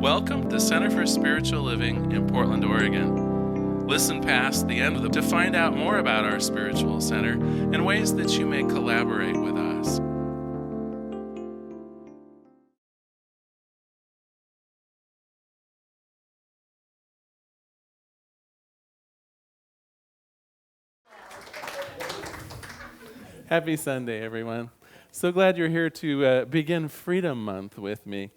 Welcome to Center for Spiritual Living in Portland, Oregon. Listen past the end of to find out more about our spiritual center and ways that you may collaborate with us. Happy Sunday, everyone. So glad you're here to begin Freedom Month with me.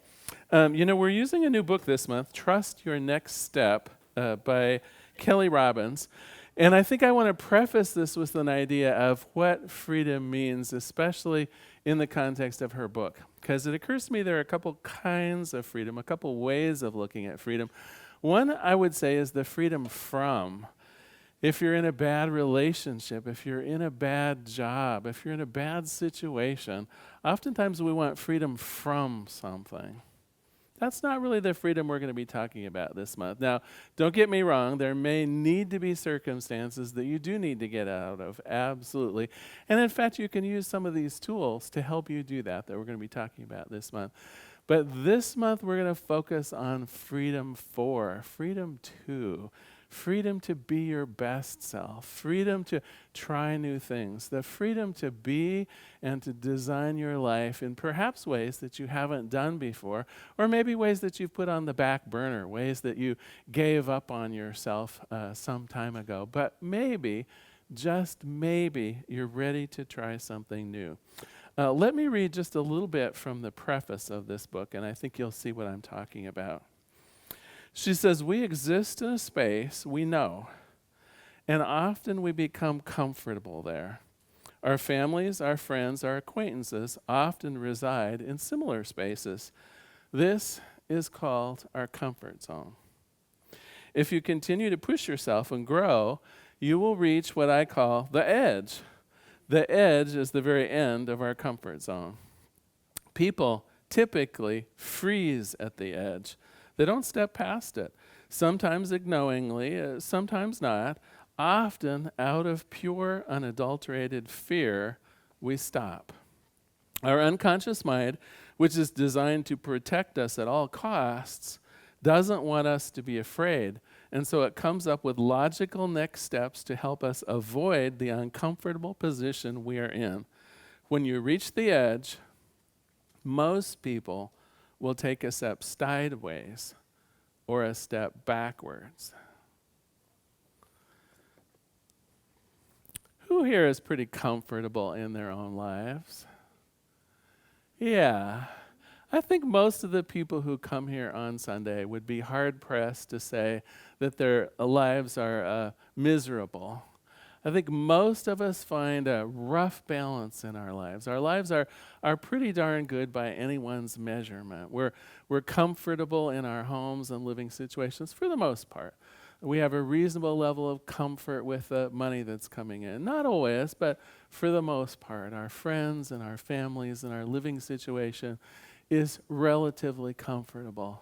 We're using a new book this month, Trust Your Next Step, by Kelly Robbins. And I think I want to preface this with an idea of what freedom means, especially in the context of her book. Because it occurs to me there are a couple kinds of freedom, a couple ways of looking at freedom. One, I would say, is the freedom from. If you're in a bad relationship, if you're in a bad job, if you're in a bad situation, oftentimes we want freedom from something. That's not really the freedom we're going to be talking about this month. Now, don't get me wrong, there may need to be circumstances that you do need to get out of, absolutely. And in fact, you can use some of these tools to help you do that we're going to be talking about this month. But this month, we're going to focus on freedom for, freedom to. Freedom to be your best self, freedom to try new things, the freedom to be and to design your life in perhaps ways that you haven't done before, or maybe ways that you've put on the back burner, ways that you gave up on yourself some time ago. But maybe, just maybe, you're ready to try something new. Let me read just a little bit from the preface of this book, and I think you'll see what I'm talking about. She says, we exist in a space we know, and often we become comfortable there. Our families, our friends, our acquaintances often reside in similar spaces. This is called our comfort zone. If you continue to push yourself and grow, you will reach what I call the edge. The edge is the very end of our comfort zone. People typically freeze at the edge. They don't step past it, sometimes unknowingly, sometimes not. Often, out of pure, unadulterated fear, we stop. Our unconscious mind, which is designed to protect us at all costs, doesn't want us to be afraid, and so it comes up with logical next steps to help us avoid the uncomfortable position we are in. When you reach the edge, most people will take a step sideways or a step backwards. Who here is pretty comfortable in their own lives? Yeah. I think most of the people who come here on Sunday would be hard-pressed to say that their lives are miserable. I think most of us find a rough balance in our lives. Our lives are pretty darn good by anyone's measurement. We're comfortable in our homes and living situations for the most part. We have a reasonable level of comfort with the money that's coming in. Not always, but for the most part. Our friends and our families and our living situation is relatively comfortable.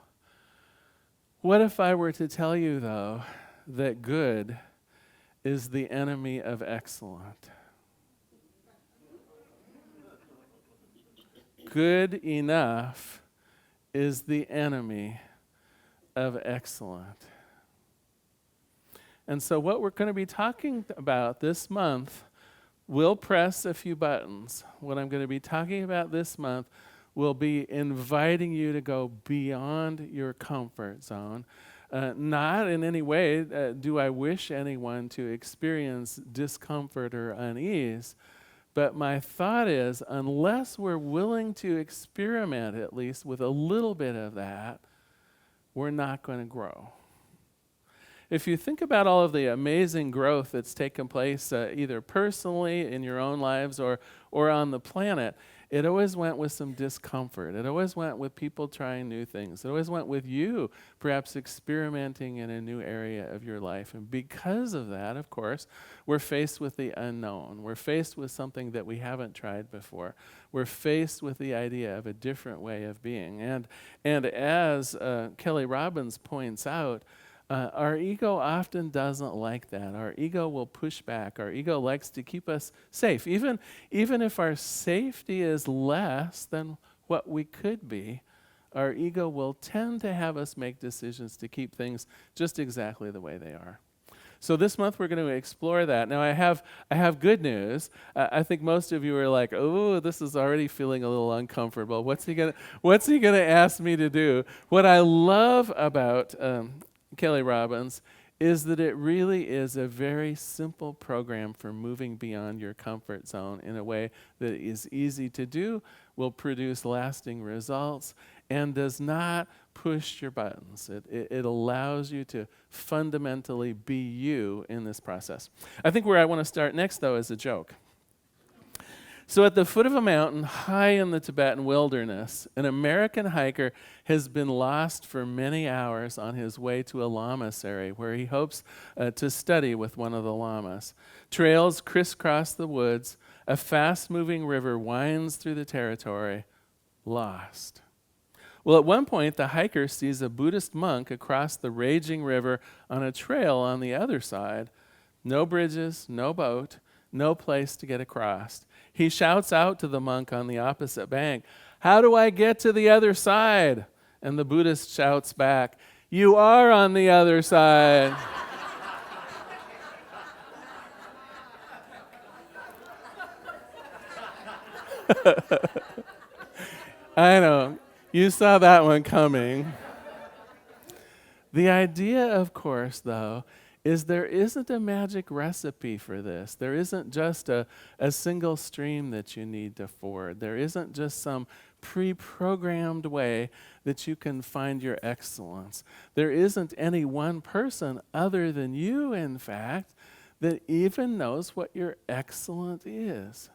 What if I were to tell you, though, that good is the enemy of excellent? Good enough is the enemy of excellent. And so what we're going to be talking about this month will press a few buttons. What I'm going to be talking about this month will be inviting you to go beyond your comfort zone. Not in any way do I wish anyone to experience discomfort or unease, but my thought is, unless we're willing to experiment at least with a little bit of that, we're not going to grow. If you think about all of the amazing growth that's taken place either personally in your own lives or on the planet, it always went with some discomfort. It always went with people trying new things. It always went with you perhaps experimenting in a new area of your life. And because of that, of course, we're faced with the unknown. We're faced with something that we haven't tried before. We're faced with the idea of a different way of being. And as Kelly Robbins points out, our ego often doesn't like that. Our ego will push back. Our ego likes to keep us safe. Even if our safety is less than what we could be, our ego will tend to have us make decisions to keep things just exactly the way they are. So this month we're going to explore that. Now I have good news. I think most of you are like, "Oh, this is already feeling a little uncomfortable. What's he gonna ask me to do?" What I love about Kelly Robbins is that it really is a very simple program for moving beyond your comfort zone in a way that is easy to do, will produce lasting results, and does not push your buttons. It allows you to fundamentally be you in this process. I think where I want to start next, though, is a joke. So at the foot of a mountain high in the Tibetan wilderness, an American hiker has been lost for many hours on his way to a lamasery where he hopes to study with one of the lamas. Trails crisscross the woods. A fast-moving river winds through the territory. Lost. Well, at one point, the hiker sees a Buddhist monk across the raging river on a trail on the other side. No bridges, no boat, no place to get across. He shouts out to the monk on the opposite bank, "How do I get to the other side?" And the Buddhist shouts back, "You are on the other side." I know. You saw that one coming. The idea, of course, though, is there isn't a magic recipe for this. There isn't just a single stream that you need to ford. There isn't just some pre-programmed way that you can find your excellence. There isn't any one person other than you, in fact, that even knows what your excellence is.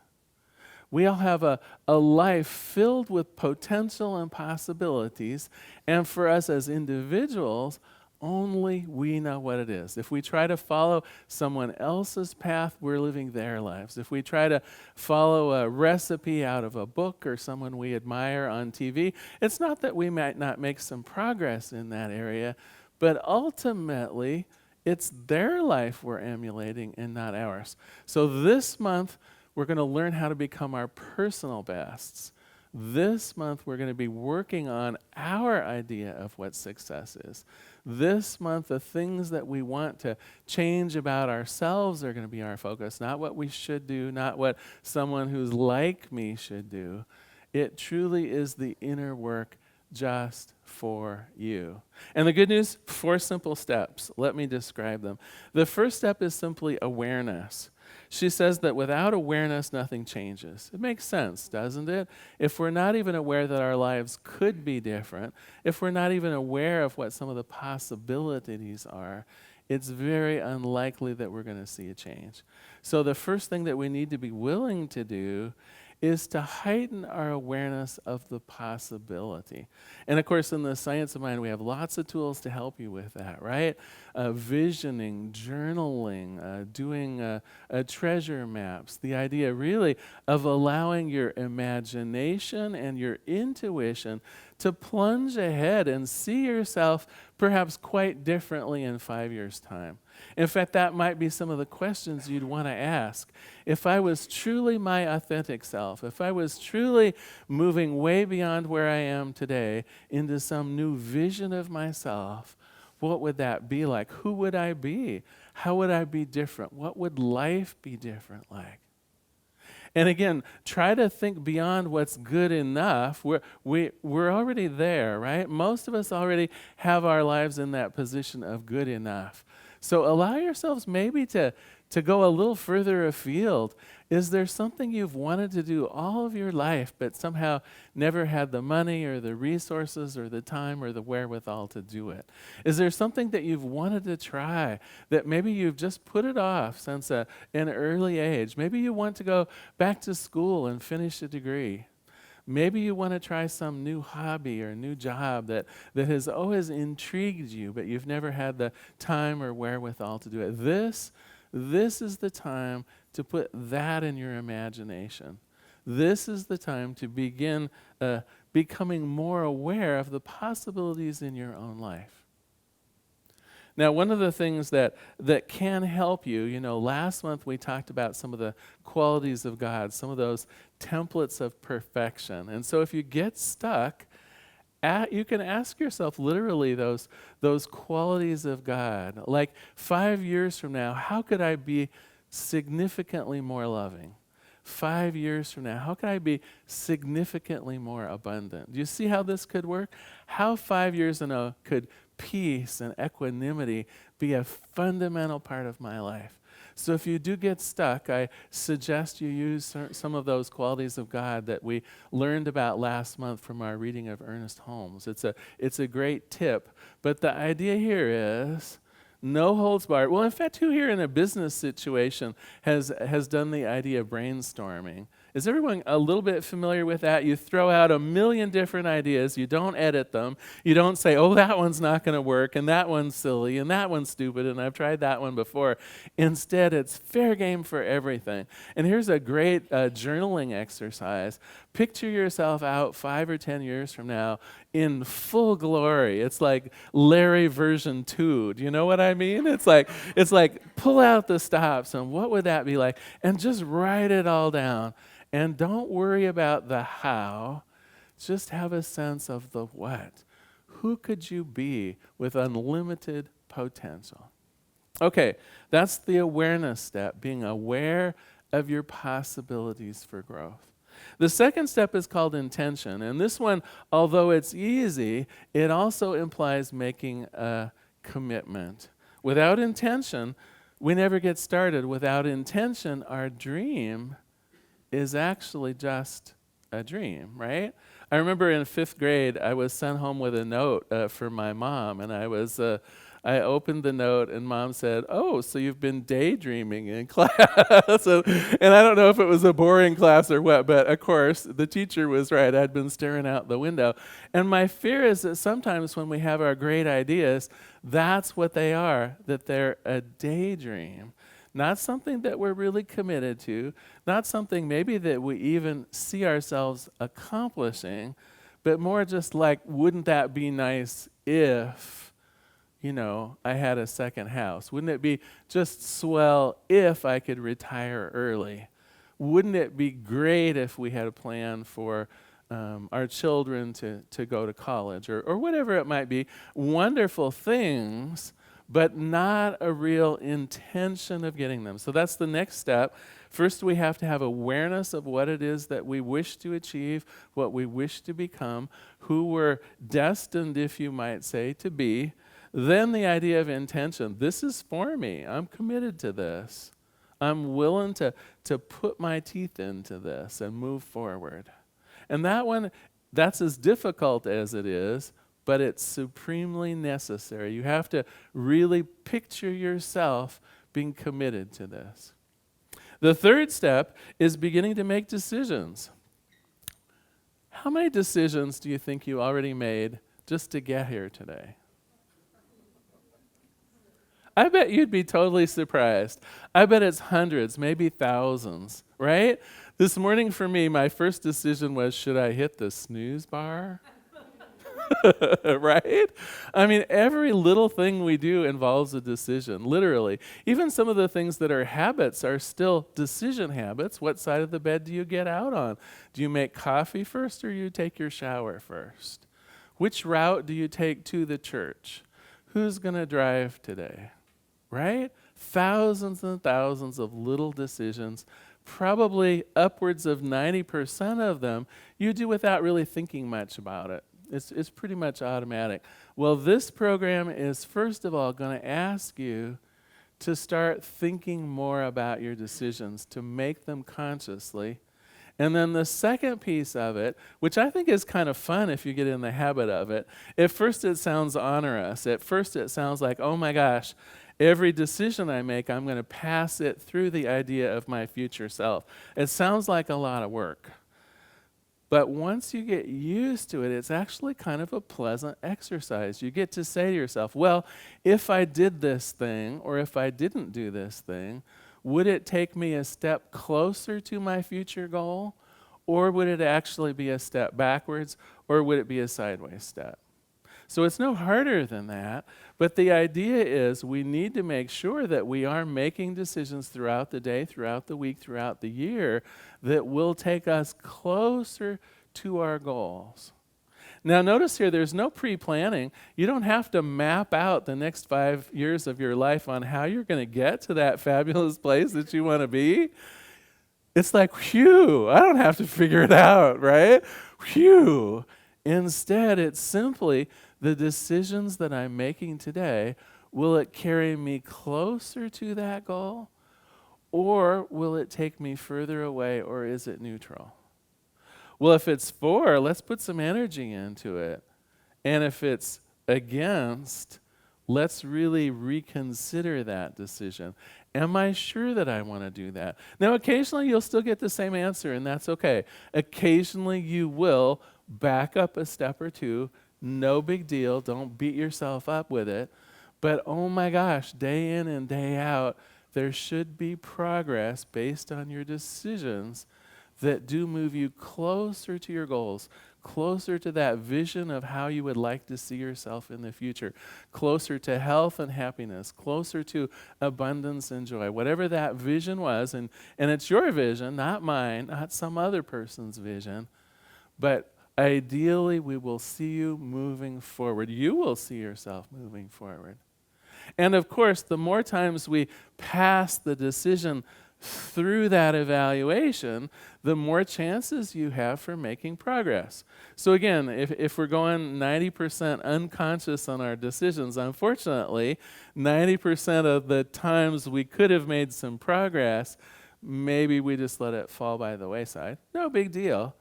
We all have a life filled with potential and possibilities, and for us as individuals, only we know what it is. If we try to follow someone else's path, we're living their lives. If we try to follow a recipe out of a book or someone we admire on TV, it's not that we might not make some progress in that area, but ultimately, it's their life we're emulating and not ours. So this month, we're going to learn how to become our personal bests. This month, we're going to be working on our idea of what success is. This month, the things that we want to change about ourselves are going to be our focus, not what we should do, not what someone who's like me should do. It truly is the inner work just for you. And the good news, 4 simple steps. Let me describe them. The first step is simply awareness. She says that without awareness, nothing changes. It makes sense, doesn't it? If we're not even aware that our lives could be different, if we're not even aware of what some of the possibilities are, it's very unlikely that we're going to see a change. So the first thing that we need to be willing to do is to heighten our awareness of the possibility. And of course, in the Science of Mind, we have lots of tools to help you with that, right? Visioning, journaling, doing treasure maps. The idea really of allowing your imagination and your intuition to plunge ahead and see yourself perhaps quite differently in 5 years' time. In fact, that might be some of the questions you'd want to ask. If I was truly my authentic self, if I was truly moving way beyond where I am today into some new vision of myself, what would that be like? Who would I be? How would I be different? What would life be different like? And again, try to think beyond what's good enough. We're already there, right? Most of us already have our lives in that position of good enough. So allow yourselves maybe to go a little further afield. Is there something you've wanted to do all of your life but somehow never had the money or the resources or the time or the wherewithal to do it? Is there something that you've wanted to try that maybe you've just put it off since an early age? Maybe you want to go back to school and finish a degree. Maybe you want to try some new hobby or new job that has always intrigued you, but you've never had the time or wherewithal to do it. This is the time to put that in your imagination. This is the time to begin becoming more aware of the possibilities in your own life. Now, one of the things that can help you, last month we talked about some of the qualities of God, some of those templates of perfection. And so if you get stuck, You can ask yourself literally those qualities of God. Like 5 years from now, how could I be significantly more loving? 5 years from now, how could I be significantly more abundant? Do you see how this could work? How 5 years ago could peace and equanimity be a fundamental part of my life? So if you do get stuck, I suggest you use some of those qualities of God that we learned about last month from our reading of Ernest Holmes. It's a great tip. But the idea here is no holds barred. Well, in fact, who here in a business situation has done the idea of brainstorming? Is everyone a little bit familiar with that? You throw out a million different ideas. You don't edit them. You don't say, oh, that one's not going to work, and that one's silly, and that one's stupid, and I've tried that one before. Instead, it's fair game for everything. And here's a great journaling exercise. Picture yourself out 5 or 10 years from now in full glory. It's like Larry version 2. Do you know what I mean? It's like pull out the stops, and what would that be like? And just write it all down. And don't worry about the how, just have a sense of the what. Who could you be with unlimited potential? Okay, that's the awareness step, being aware of your possibilities for growth. The second step is called intention, and this one, although it's easy, it also implies making a commitment. Without intention, we never get started. Without intention, our dream is actually just a dream, right? I remember in 5th grade, I was sent home with a note for my mom, and I opened the note, and Mom said, oh, so you've been daydreaming in class. And I don't know if it was a boring class or what, but of course, the teacher was right. I'd been staring out the window. And my fear is that sometimes when we have our great ideas, that's what they are, that they're a daydream. Not something that we're really committed to, not something maybe that we even see ourselves accomplishing, but more just like, wouldn't that be nice if, I had a second house? Wouldn't it be just swell if I could retire early? Wouldn't it be great if we had a plan for our children to go to college or whatever it might be? Wonderful things, but not a real intention of getting them. So that's the next step. First, we have to have awareness of what it is that we wish to achieve, what we wish to become, who we're destined, if you might say, to be. Then the idea of intention. This is for me. I'm committed to this. I'm willing to put my teeth into this and move forward. And that one, that's as difficult as it is, but it's supremely necessary. You have to really picture yourself being committed to this. The third step is beginning to make decisions. How many decisions do you think you already made just to get here today? I bet you'd be totally surprised. I bet it's hundreds, maybe thousands, right? This morning for me, my first decision was, should I hit the snooze bar? Right? I mean, every little thing we do involves a decision, literally. Even some of the things that are habits are still decision habits. What side of the bed do you get out on? Do you make coffee first or you take your shower first? Which route do you take to the church? Who's going to drive today? Right? Thousands and thousands of little decisions. Probably upwards of 90% of them you do without really thinking much about it. It's pretty much automatic. Well, this program is, first of all, going to ask you to start thinking more about your decisions, to make them consciously. And then the second piece of it, which I think is kind of fun if you get in the habit of it, at first it sounds onerous. At first it sounds like, oh my gosh, every decision I make, I'm going to pass it through the idea of my future self. It sounds like a lot of work. But once you get used to it, it's actually kind of a pleasant exercise. You get to say to yourself, well, if I did this thing or if I didn't do this thing, would it take me a step closer to my future goal? Or would it actually be a step backwards? Or would it be a sideways step? So it's no harder than that, but the idea is we need to make sure that we are making decisions throughout the day, throughout the week, throughout the year that will take us closer to our goals. Now, notice here, there's no pre-planning. You don't have to map out the next 5 years of your life on how you're going to get to that fabulous place that you want to be. It's like, phew, I don't have to figure it out, right? Phew. Instead, it's simply the decisions that I'm making today, will it carry me closer to that goal? Or will it take me further away, or is it neutral? Well, if it's for, let's put some energy into it. And if it's against, let's really reconsider that decision. Am I sure that I want to do that? Now, occasionally you'll still get the same answer, and that's okay. Occasionally you will back up a step or two. No big deal. Don't beat yourself up with it. But oh my gosh, day in and day out, there should be progress based on your decisions that do move you closer to your goals, closer to that vision of how you would like to see yourself in the future, closer to health and happiness, closer to abundance and joy, whatever that vision was. And it's your vision, not mine, not some other person's vision. But ideally, we will see you moving forward. You will see yourself moving forward. And of course, the more times we pass the decision through that evaluation, the more chances you have for making progress. So again, if we're going 90% unconscious on our decisions, unfortunately, 90% of the times we could have made some progress, maybe we just let it fall by the wayside. No big deal.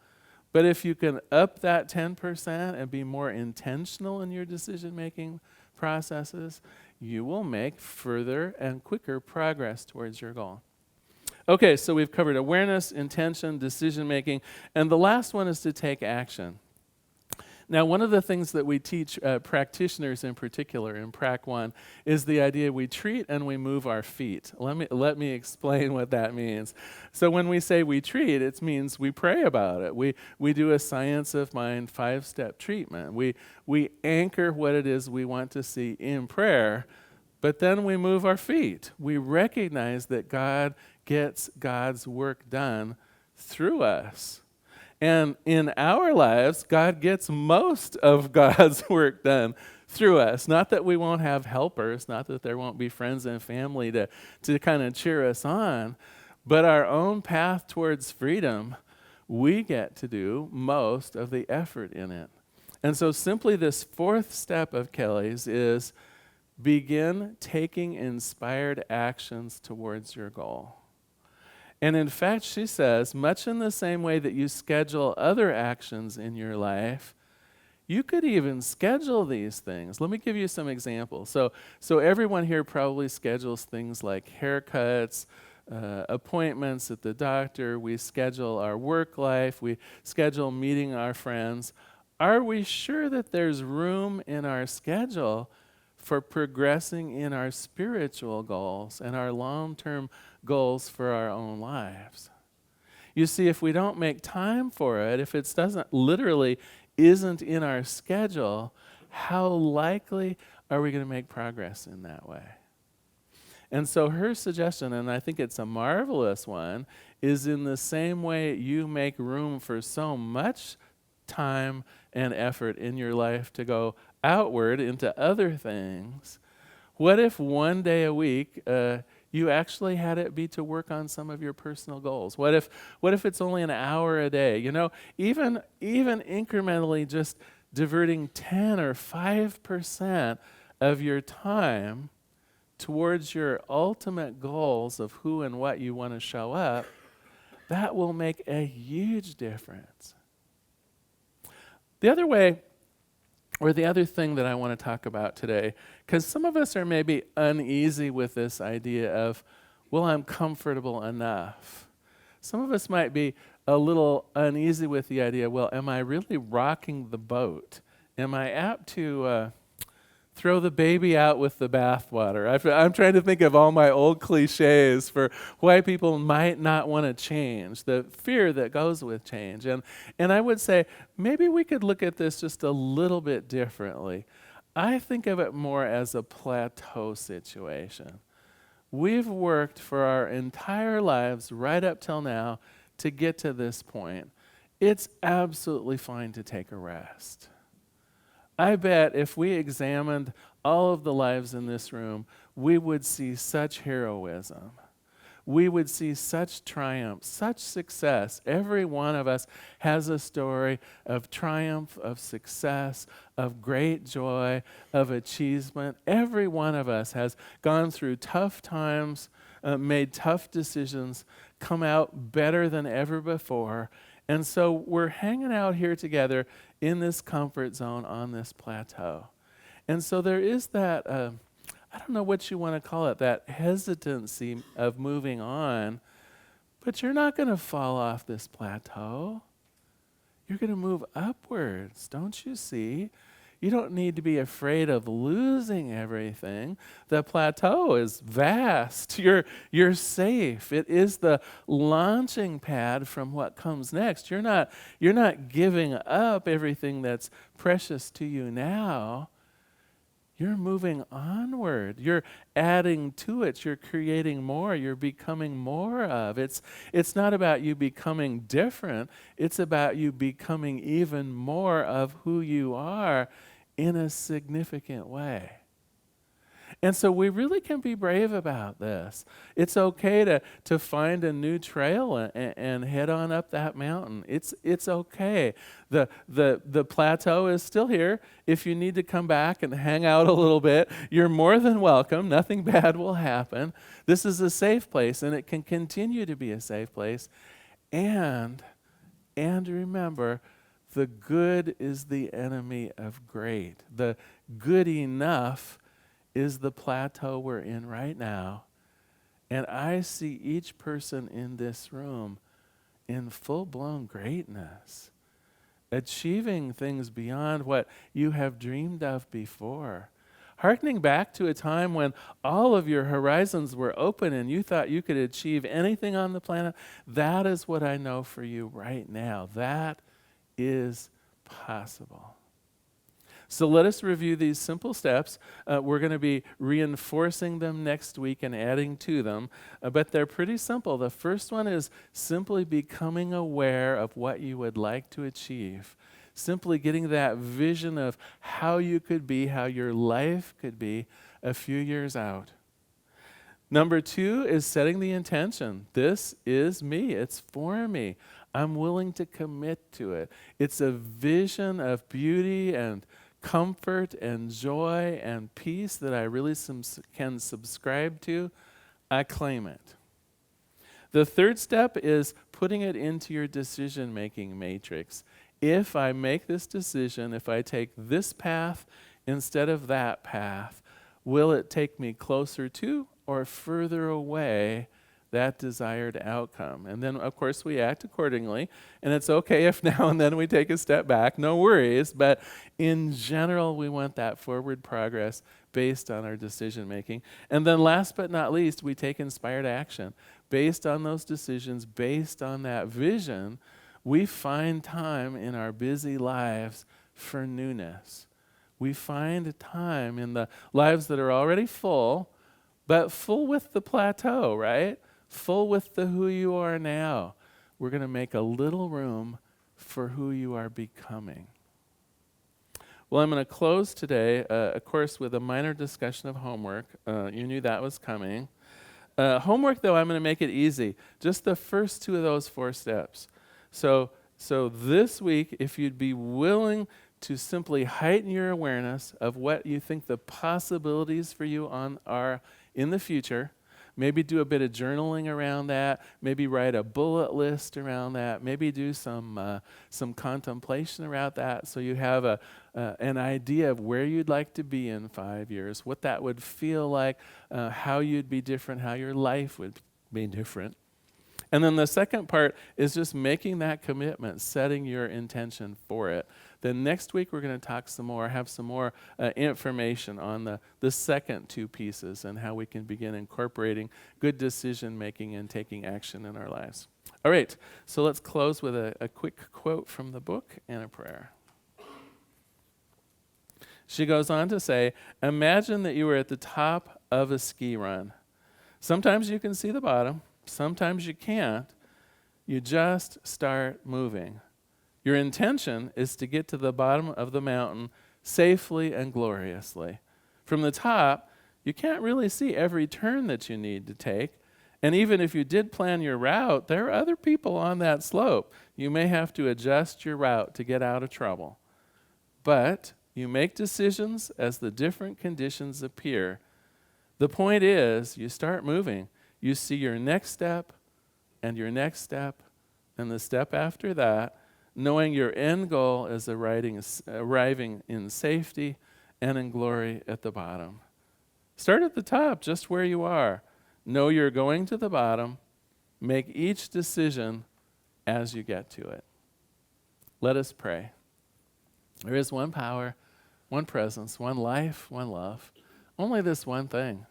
But if you can up that 10% and be more intentional in your decision-making processes, you will make further and quicker progress towards your goal. Okay, so we've covered awareness, intention, decision-making, and the last one is to take action. Now, one of the things that we teach practitioners in particular in Prac 1 is the idea we treat and we move our feet. Let me explain what that means. So when we say we treat, it means we pray about it. We do a science of mind 5-step treatment. We anchor what it is we want to see in prayer, but then we move our feet. We recognize that God gets God's work done through us. And in our lives, God gets most of God's work done through us. Not that we won't have helpers, not that there won't be friends and family to kind of cheer us on, but our own path towards freedom, we get to do most of the effort in it. And so simply this 4th step of Kelly's is begin taking inspired actions towards your goal. And in fact, she says, much in the same way that you schedule other actions in your life, you could even schedule these things. Let me give you some examples. So everyone here probably schedules things like haircuts, appointments at the doctor. We schedule our work life. We schedule meeting our friends. Are we sure that there's room in our schedule for progressing in our spiritual goals and our long-term goals for our own lives? You see, if we don't make time for it, if it literally isn't in our schedule, how likely are we going to make progress in that way? And so her suggestion, and I think it's a marvelous one, is in the same way you make room for so much time and effort in your life to go outward into other things, what if one day a week you actually had it be to work on some of your personal goals? What if it's only an hour a day? You know, even incrementally just diverting 10 or 5% of your time towards your ultimate goals of who and what you want to show up, that will make a huge difference. The other way, or the other thing that I want to talk about today, because some of us are maybe uneasy with this idea of, well, I'm comfortable enough. Some of us might be a little uneasy with the idea, well, am I really rocking the boat? Am I apt to throw the baby out with the bathwater? I'm trying to think of all my old cliches for why people might not want to change, the fear that goes with change. And I would say maybe we could look at this just a little bit differently. I think of it more as a plateau situation. We've worked for our entire lives right up till now to get to this point. It's absolutely fine to take a rest. I bet if we examined all of the lives in this room, we would see such heroism. We would see such triumph, such success. Every one of us has a story of triumph, of success, of great joy, of achievement. Every one of us has gone through tough times, made tough decisions, come out better than ever before. And so we're hanging out here together in this comfort zone on this plateau. And so there is that, I don't know what you want to call it, that hesitancy of moving on, but you're not going to fall off this plateau. You're going to move upwards, don't you see? You don't need to be afraid of losing everything. The plateau is vast. You're safe. It is the launching pad from what comes next. You're not giving up everything that's precious to you now. You're moving onward. You're adding to it. You're creating more. You're becoming more of. It's not about you becoming different. It's about you becoming even more of who you are in a significant way. And so we really can be brave about this. It's okay to find a new trail and head on up that mountain. It's okay. The plateau is still here. If you need to come back and hang out a little bit, you're more than welcome. Nothing bad will happen. This is a safe place, and it can continue to be a safe place. And remember, the good is the enemy of great. The good enough is the plateau we're in right now. And I see each person in this room in full-blown greatness, achieving things beyond what you have dreamed of before. Hearkening back to a time when all of your horizons were open and you thought you could achieve anything on the planet, that is what I know for you right now. That is possible. So let us review these simple steps. We're going to be reinforcing them next week and adding to them, but they're pretty simple. The first one is simply becoming aware of what you would like to achieve. Simply getting that vision of how you could be, how your life could be a few years out. Number 2 is setting the intention. This is me. It's for me. I'm willing to commit to it. It's a vision of beauty and comfort and joy and peace that I really can subscribe to. I claim it. The third step is putting it into your decision-making matrix. If I make this decision, if I take this path instead of that path, will it take me closer to or further away that desired outcome? And then, of course, we act accordingly. And it's okay if now and then we take a step back, no worries. But in general, we want that forward progress based on our decision making. And then last but not least, we take inspired action. Based on those decisions, based on that vision, we find time in our busy lives for newness. We find time in the lives that are already full, but full with the plateau, right? Full with the who you are now. We're going to make a little room for who you are becoming. Well, I'm going to close today, of course, with a minor discussion of homework. You knew that was coming. Homework, though, I'm going to make it easy. Just the first 2 of those 4 steps. So this week, if you'd be willing to simply heighten your awareness of what you think the possibilities for you are in the future, maybe do a bit of journaling around that, maybe write a bullet list around that, maybe do some contemplation around that so you have an idea of where you'd like to be in 5 years, what that would feel like, how you'd be different, how your life would be different. And then the second part is just making that commitment, setting your intention for it. Then next week we're going to talk some more, have some more information on the second 2 pieces and how we can begin incorporating good decision making and taking action in our lives. All right, so let's close with a quick quote from the book and a prayer. She goes on to say, imagine that you were at the top of a ski run. Sometimes you can see the bottom. Sometimes you can't. You just start moving. Your intention is to get to the bottom of the mountain safely and gloriously. From the top, you can't really see every turn that you need to take. And even if you did plan your route, there are other people on that slope. You may have to adjust your route to get out of trouble. But you make decisions as the different conditions appear. The point is, you start moving. You see your next step and your next step and the step after that, knowing your end goal is arriving in safety and in glory at the bottom. Start at the top, just where you are. Know you're going to the bottom. Make each decision as you get to it. Let us pray. There is one power, one presence, one life, one love. Only this one thing.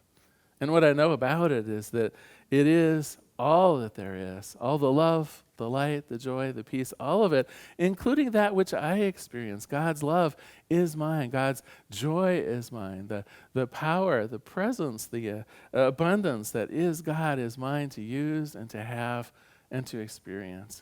And what I know about it is that it is all that there is. All the love, the light, the joy, the peace, all of it, including that which I experience. God's love is mine. God's joy is mine. The power, the presence, the abundance that is God is mine to use and to have and to experience.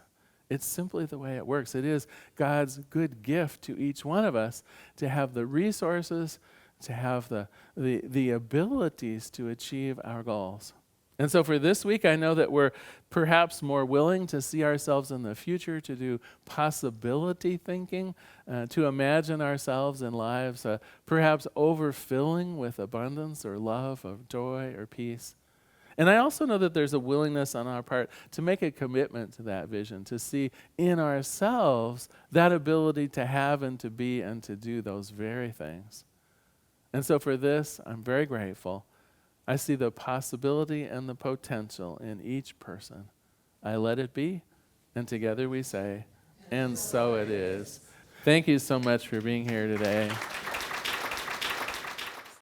It's simply the way it works. It is God's good gift to each one of us to have the resources, to have the abilities to achieve our goals. And so for this week, I know that we're perhaps more willing to see ourselves in the future, to do possibility thinking, to imagine ourselves in lives perhaps overfilling with abundance or love or joy or peace. And I also know that there's a willingness on our part to make a commitment to that vision, to see in ourselves that ability to have and to be and to do those very things. And so for this, I'm very grateful. I see the possibility and the potential in each person. I let it be, and together we say, and so it is. Thank you so much for being here today.